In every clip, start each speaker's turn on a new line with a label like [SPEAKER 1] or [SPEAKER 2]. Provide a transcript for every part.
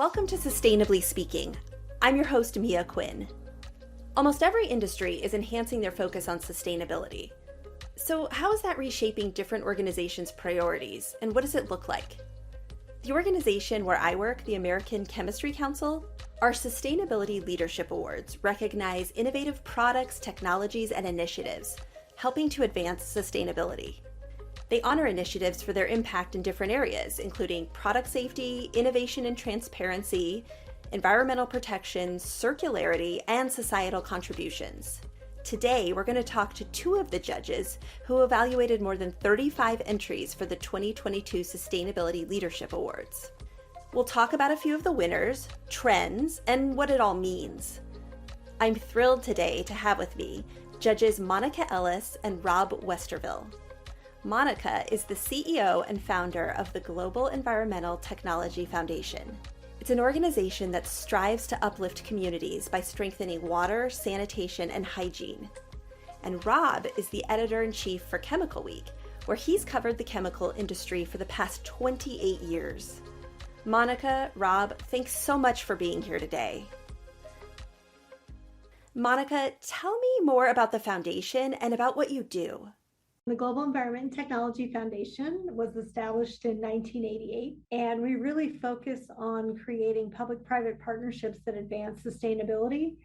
[SPEAKER 1] Welcome to Sustainably Speaking. I'm your host, Mia Quinn. Almost every industry is enhancing their focus on sustainability. So how is that reshaping different organizations' priorities, and what does it look like? The organization where I work, the American Chemistry Council, our Sustainability Leadership Awards recognize innovative products, technologies, and initiatives helping to advance sustainability. They honor initiatives for their impact in different areas, including product safety, innovation and transparency, environmental protection, circularity, and societal contributions. Today, we're going to talk to two of the judges who evaluated more than 35 entries for the 2022 Sustainability Leadership Awards. We'll talk about a few of the winners, trends, and what it all means. I'm thrilled today to have with me judges Monica Ellis and Rob Westervelt. Monica is the CEO and founder of the Global Environmental Technology Foundation. It's an organization that strives to uplift communities by strengthening water, sanitation, and hygiene. And Rob is the editor-in-chief for Chemical Week, where he's covered the chemical industry for the past 28 years. Monica, Rob, thanks so much for being here today. Monica, tell me more about the foundation and about what you do.
[SPEAKER 2] The Global Environment and Technology Foundation was established in 1988, and we really focus on creating public-private partnerships that advance sustainability.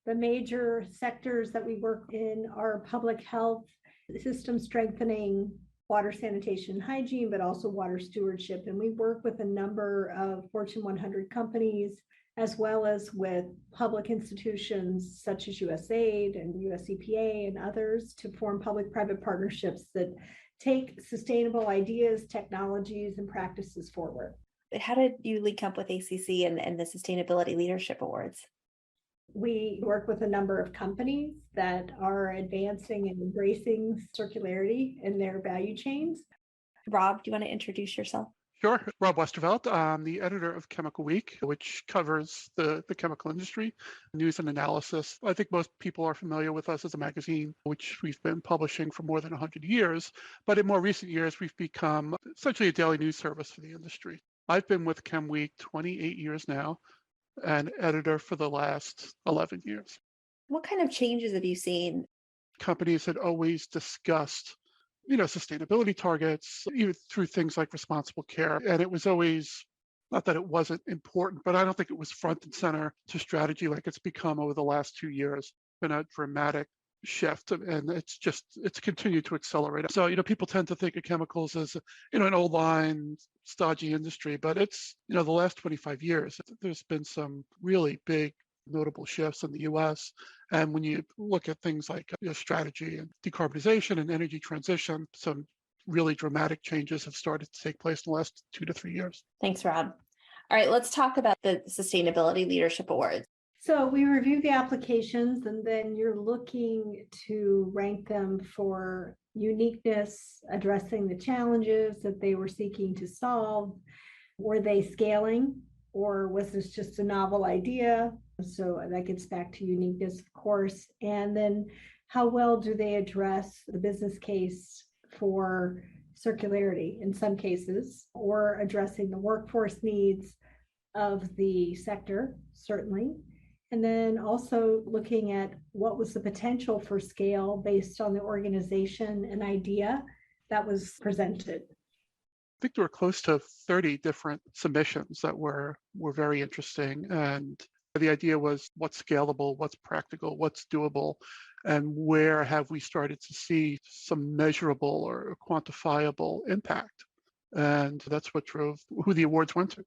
[SPEAKER 2] The major sectors that we work in are public health, system strengthening, water sanitation, hygiene, but also water stewardship. And we work with a number of Fortune 100 companies, as well as with public institutions such as USAID and US EPA and others, to form public-private partnerships that take sustainable ideas, technologies, and practices forward.
[SPEAKER 1] How did you link up with ACC and the Sustainability Leadership Awards?
[SPEAKER 2] We work with a number of companies that are advancing and embracing circularity in their value chains.
[SPEAKER 1] Rob, do you want to introduce yourself?
[SPEAKER 3] Sure. Rob Westervelt. I'm the editor of Chemical Week, which covers the chemical industry, news and analysis. I think most people are familiar with us as a magazine, which we've been publishing for more than 100 years. But in more recent years, we've become essentially a daily news service for the industry. I've been with Chem Week 28 years now and editor for the last 11 years.
[SPEAKER 1] What kind of changes have you seen?
[SPEAKER 3] Companies had always discussed sustainability targets, even through things like responsible care. And it was always, not that it wasn't important, but I don't think it was front and center to strategy like it's become over the last 2 years. It's been a dramatic shift, and it's continued to accelerate. So, people tend to think of chemicals as, an old line, stodgy industry, but it's, the last 25 years, there's been some really big notable shifts in the US. And when you look at things like strategy and decarbonization and energy transition, some really dramatic changes have started to take place in the last 2 to 3 years.
[SPEAKER 1] Thanks, Rob. All right, let's talk about the Sustainability Leadership Awards.
[SPEAKER 2] So we review the applications, and then you're looking to rank them for uniqueness, addressing the challenges that they were seeking to solve. Were they scaling, or was this just a novel idea? So that gets back to uniqueness, of course. And then how well do they address the business case for circularity in some cases, or addressing the workforce needs of the sector, certainly. And then also looking at what was the potential for scale based on the organization and idea that was presented.
[SPEAKER 3] I think there were close to 30 different submissions that were very interesting. And the idea was what's scalable, what's practical, what's doable, and where have we started to see some measurable or quantifiable impact. And that's what drove who the awards went to.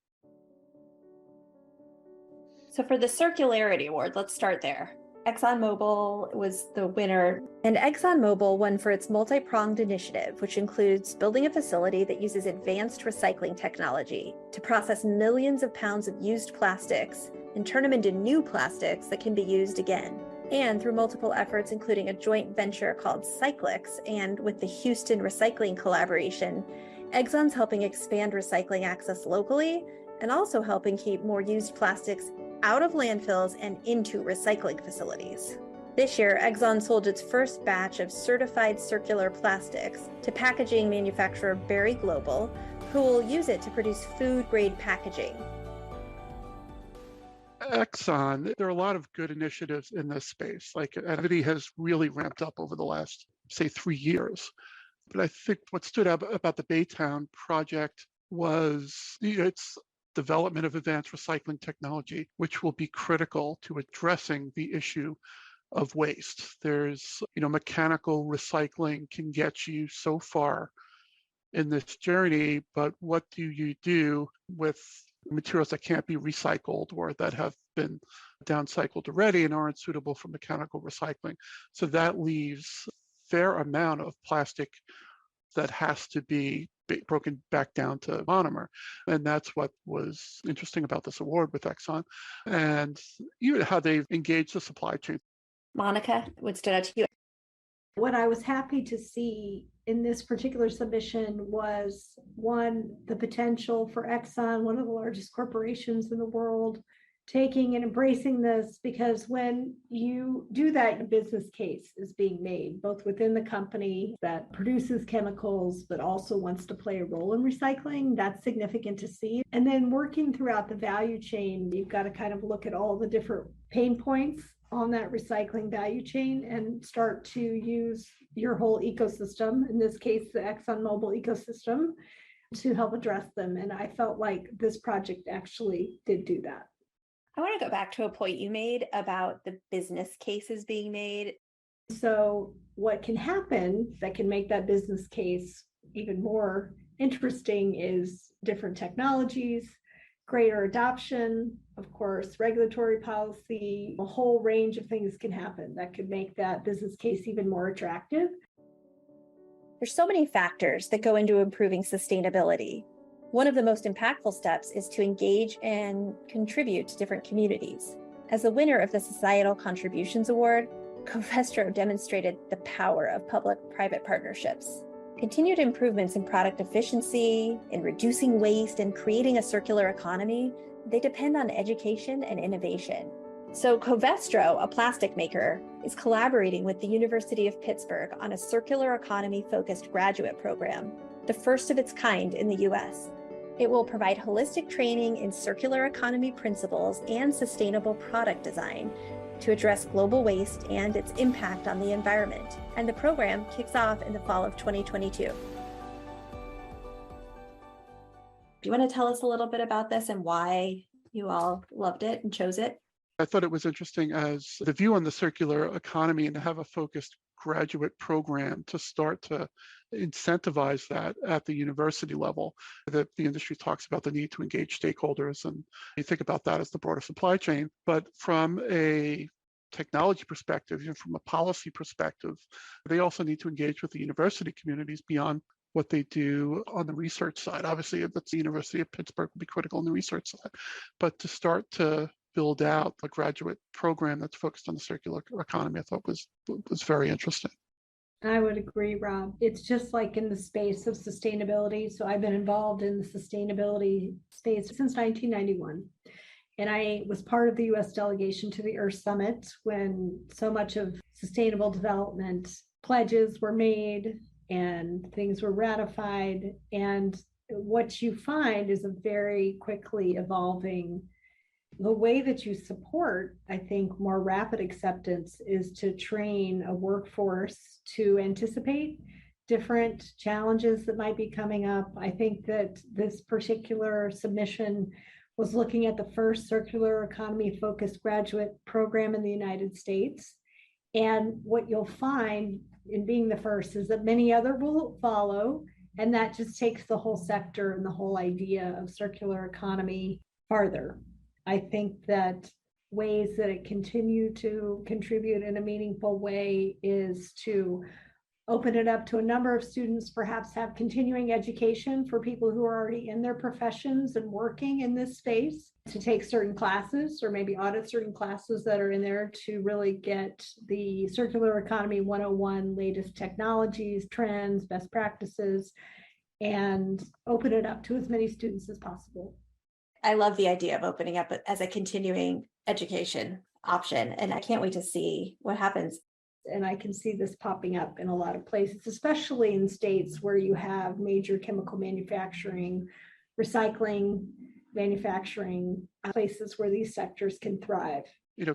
[SPEAKER 1] So for the Circularity Award, let's start there. ExxonMobil was the winner, and ExxonMobil won for its multi-pronged initiative, which includes building a facility that uses advanced recycling technology to process millions of pounds of used plastics and turn them into new plastics that can be used again. And through multiple efforts, including a joint venture called Cyclix and with the Houston Recycling Collaboration, Exxon's helping expand recycling access locally and also helping keep more used plastics out of landfills and into recycling facilities. This year, Exxon sold its first batch of certified circular plastics to packaging manufacturer Berry Global, who will use it to produce food-grade packaging.
[SPEAKER 3] Exxon, there are a lot of good initiatives in this space. Like activity has really ramped up over the last, say, 3 years. But I think what stood out about the Baytown project was its development of advanced recycling technology, which will be critical to addressing the issue of waste. There's, mechanical recycling can get you so far in this journey, but what do you do with materials that can't be recycled or that have been downcycled already and aren't suitable for mechanical recycling? So that leaves a fair amount of plastic that has to be broken back down to monomer. And that's what was interesting about this award with Exxon and even how they've engaged the supply chain.
[SPEAKER 1] Monica, what stood out to you?
[SPEAKER 2] What I was happy to see in this particular submission was, one, the potential for Exxon, one of the largest corporations in the world, taking and embracing this, because when you do that, a business case is being made, both within the company that produces chemicals, but also wants to play a role in recycling. That's significant to see. And then working throughout the value chain, you've got to kind of look at all the different pain points on that recycling value chain and start to use your whole ecosystem, in this case, the ExxonMobil ecosystem, to help address them. And I felt like this project actually did do that.
[SPEAKER 1] I want to go back to a point you made about the business cases being made.
[SPEAKER 2] So what can happen that can make that business case even more interesting is different technologies, greater adoption, of course, regulatory policy, a whole range of things can happen that could make that business case even more attractive.
[SPEAKER 1] There's so many factors that go into improving sustainability. One of the most impactful steps is to engage and contribute to different communities. As the winner of the Societal Contributions Award, Covestro demonstrated the power of public-private partnerships. Continued improvements in product efficiency, in reducing waste, and creating a circular economy, they depend on education and innovation. So Covestro, a plastic maker, is collaborating with the University of Pittsburgh on a circular economy-focused graduate program, the first of its kind in the U.S. It will provide holistic training in circular economy principles and sustainable product design to address global waste and its impact on the environment. And the program kicks off in the fall of 2022. Do you want to tell us a little bit about this and why you all loved it and chose it?
[SPEAKER 3] I thought it was interesting as the view on the circular economy and to have a focused graduate program to start to incentivize that at the university level. That the industry talks about the need to engage stakeholders, and you think about that as the broader supply chain. But from a technology perspective, and from a policy perspective, they also need to engage with the university communities beyond what they do on the research side. Obviously, if it's the University of Pittsburgh, will be critical on the research side, but to start to build out a graduate program that's focused on the circular economy, I thought was very interesting.
[SPEAKER 2] I would agree, Rob. It's just like in the space of sustainability. So I've been involved in the sustainability space since 1991. And I was part of the US delegation to the Earth Summit when so much of sustainable development pledges were made and things were ratified. And what you find is a very quickly evolving. The way that you support, I think, more rapid acceptance is to train a workforce to anticipate different challenges that might be coming up. I think that this particular submission was looking at the first circular economy focused graduate program in the United States. And what you'll find in being the first is that many other will follow. And that just takes the whole sector and the whole idea of circular economy farther. I think that ways that it continue to contribute in a meaningful way is to open it up to a number of students, perhaps have continuing education for people who are already in their professions and working in this space, to take certain classes or maybe audit certain classes that are in there to really get the circular economy 101 latest technologies, trends, best practices, and open it up to as many students as possible.
[SPEAKER 1] I love the idea of opening up as a continuing education option, and I can't wait to see what happens.
[SPEAKER 2] And I can see this popping up in a lot of places, especially in states where you have major chemical manufacturing, recycling, manufacturing places where these sectors can thrive.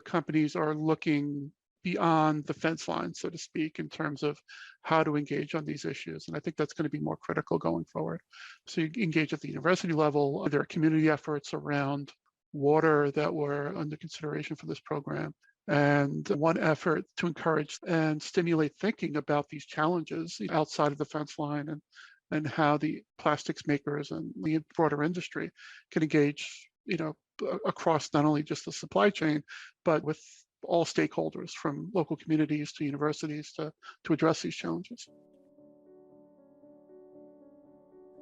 [SPEAKER 3] Companies are looking beyond the fence line, so to speak, in terms of how to engage on these issues. And I think that's going to be more critical going forward. So you engage at the university level. There are community efforts around water that were under consideration for this program. And one effort to encourage and stimulate thinking about these challenges outside of the fence line and how the plastics makers and the broader industry can engage, across not only just the supply chain, but with all stakeholders from local communities to universities to address these challenges.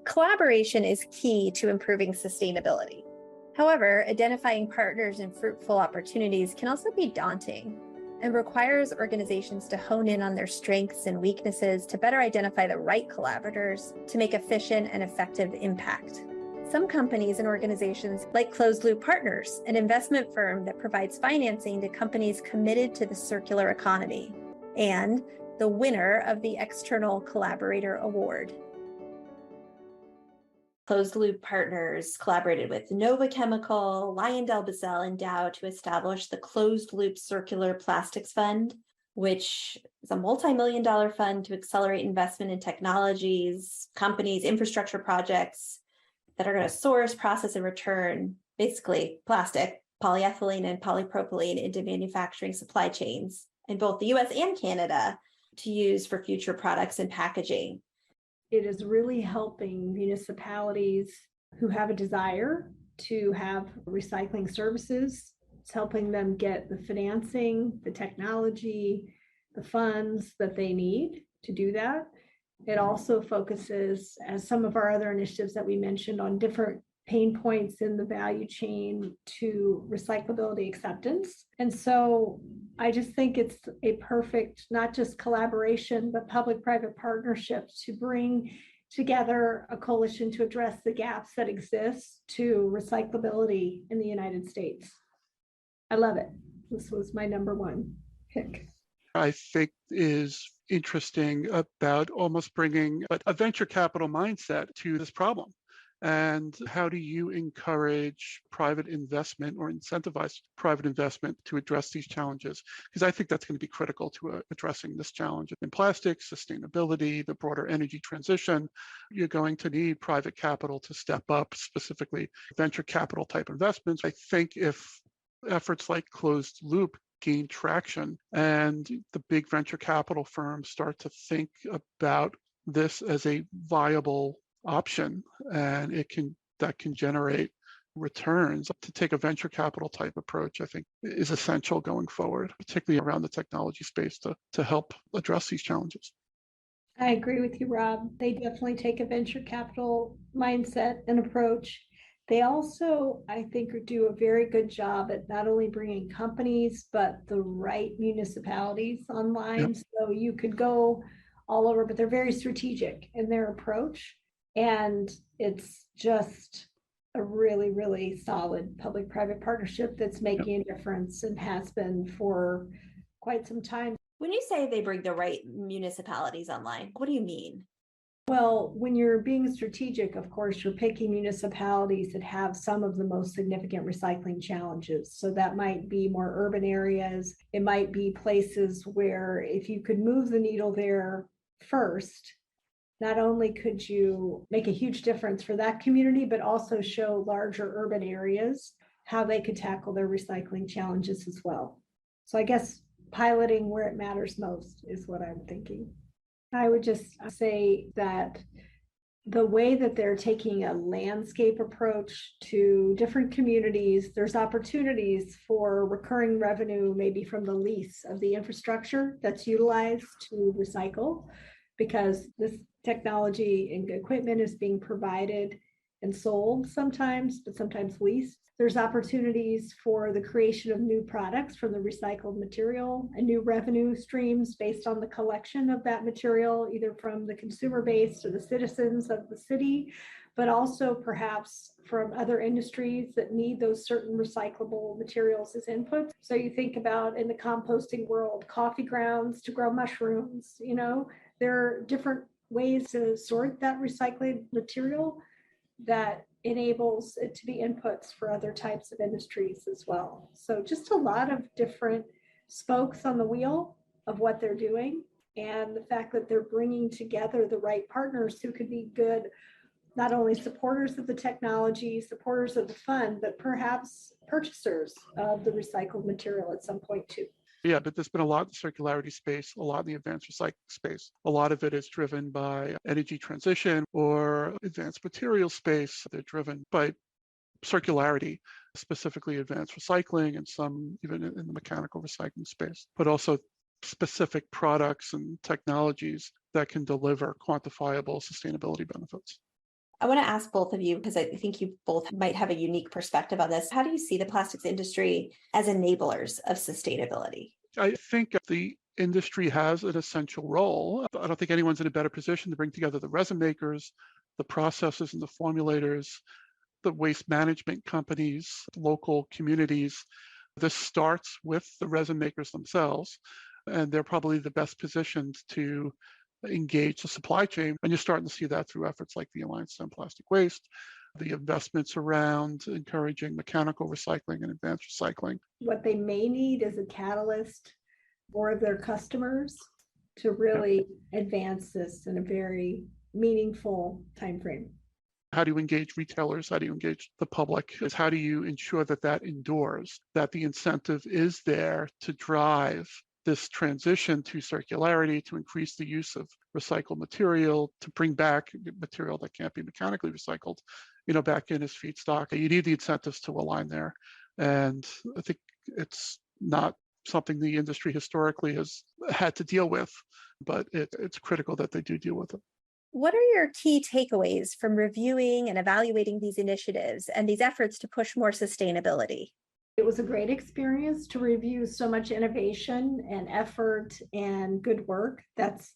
[SPEAKER 1] Collaboration is key to improving sustainability. However, identifying partners and fruitful opportunities can also be daunting and requires organizations to hone in on their strengths and weaknesses to better identify the right collaborators to make efficient and effective impact. Some companies and organizations, like Closed Loop Partners, an investment firm that provides financing to companies committed to the circular economy, and the winner of the External Collaborator Award. Closed Loop Partners collaborated with Nova Chemical, LyondellBasell, and Dow to establish the Closed Loop Circular Plastics Fund, which is a multi-million-dollar fund to accelerate investment in technologies, companies, infrastructure projects that are going to source, process, and return basically plastic, polyethylene, and polypropylene into manufacturing supply chains in both the US and Canada to use for future products and packaging.
[SPEAKER 2] It is really helping municipalities who have a desire to have recycling services. It's helping them get the financing, the technology, the funds that they need to do that. It also focuses, as some of our other initiatives that we mentioned, on different pain points in the value chain to recyclability acceptance. And so I just think it's a perfect, not just collaboration, but public-private partnerships to bring together a coalition to address the gaps that exist to recyclability in the United States. I love it. This was my number one pick.
[SPEAKER 3] I think is interesting about almost bringing a venture capital mindset to this problem. And how do you encourage private investment or incentivize private investment to address these challenges? Because I think that's going to be critical to addressing this challenge in plastics, sustainability, the broader energy transition. You're going to need private capital to step up, specifically venture capital type investments. I think if efforts like Closed Loop gain traction and the big venture capital firms start to think about this as a viable option, and that can generate returns, to take a venture capital type approach, I think is essential going forward, particularly around the technology space to help address these challenges.
[SPEAKER 2] I agree with you, Rob. They definitely take a venture capital mindset and approach. They also, I think, do a very good job at not only bringing companies, but the right municipalities online. Yep. So you could go all over, but they're very strategic in their approach. And it's just a really, really solid public-private partnership that's making a difference and has been for quite some time.
[SPEAKER 1] When you say they bring the right municipalities online, what do you mean?
[SPEAKER 2] Well, when you're being strategic, of course, you're picking municipalities that have some of the most significant recycling challenges. So that might be more urban areas. It might be places where if you could move the needle there first, not only could you make a huge difference for that community, but also show larger urban areas how they could tackle their recycling challenges as well. So I guess piloting where it matters most is what I'm thinking. I would just say that the way that they're taking a landscape approach to different communities, there's opportunities for recurring revenue, maybe from the lease of the infrastructure that's utilized to recycle, because this technology and equipment is being provided and sold sometimes, but sometimes leased. There's opportunities for the creation of new products from the recycled material and new revenue streams based on the collection of that material, either from the consumer base or the citizens of the city, but also perhaps from other industries that need those certain recyclable materials as inputs. So you think about in the composting world, coffee grounds to grow mushrooms, there are different ways to sort that recycled material that enables it to be inputs for other types of industries as well. So just a lot of different spokes on the wheel of what they're doing, and the fact that they're bringing together the right partners who could be good, not only supporters of the technology, supporters of the fund, but perhaps purchasers of the recycled material at some point too.
[SPEAKER 3] Yeah, but there's been a lot in the circularity space, a lot in the advanced recycling space. A lot of it is driven by energy transition or advanced material space. They're driven by circularity, specifically advanced recycling and some even in the mechanical recycling space, but also specific products and technologies that can deliver quantifiable sustainability benefits.
[SPEAKER 1] I want to ask both of you, because I think you both might have a unique perspective on this. How do you see the plastics industry as enablers of sustainability?
[SPEAKER 3] I think the industry has an essential role. I don't think anyone's in a better position to bring together the resin makers, the processors and the formulators, the waste management companies, local communities. This starts with the resin makers themselves, and they're probably the best positioned to engage the supply chain. And you're starting to see that through efforts like the Alliance to End Plastic Waste, the investments around encouraging mechanical recycling and advanced recycling.
[SPEAKER 2] What they may need is a catalyst for their customers to really advance this in a very meaningful timeframe.
[SPEAKER 3] How do you engage retailers? How do you engage the public? How do you ensure that that endures, that the incentive is there to drive this transition to circularity, to increase the use of recycled material, to bring back material that can't be mechanically recycled, back in as feedstock. You need the incentives to align there. And I think it's not something the industry historically has had to deal with, but it's critical that they do deal with it.
[SPEAKER 1] What are your key takeaways from reviewing and evaluating these initiatives and these efforts to push more sustainability?
[SPEAKER 2] It was a great experience to review so much innovation and effort and good work that's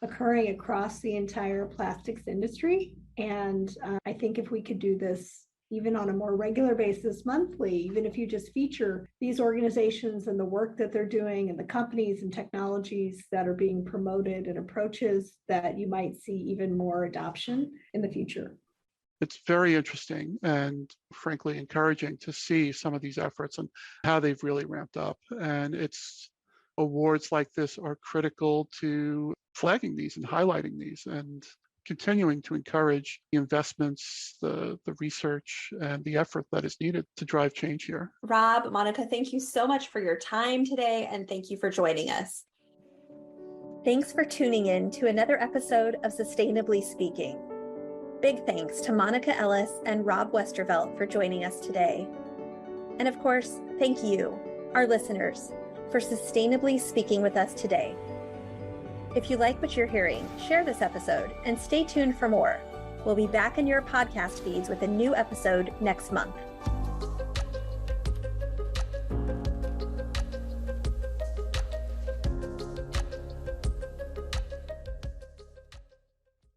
[SPEAKER 2] occurring across the entire plastics industry. And I think if we could do this even on a more regular basis, monthly, even if you just feature these organizations and the work that they're doing and the companies and technologies that are being promoted and approaches, that you might see even more adoption in the future.
[SPEAKER 3] It's very interesting and frankly encouraging to see some of these efforts and how they've really ramped up. And it's awards like this are critical to flagging these and highlighting these and continuing to encourage the investments, the research, and the effort that is needed to drive change here.
[SPEAKER 1] Rob, Monica, thank you so much for your time today, and thank you for joining us. Thanks for tuning in to another episode of Sustainably Speaking. Big thanks to Monica Ellis and Rob Westervelt for joining us today. And of course, thank you, our listeners, for sustainably speaking with us today. If you like what you're hearing, share this episode and stay tuned for more. We'll be back in your podcast feeds with a new episode next month.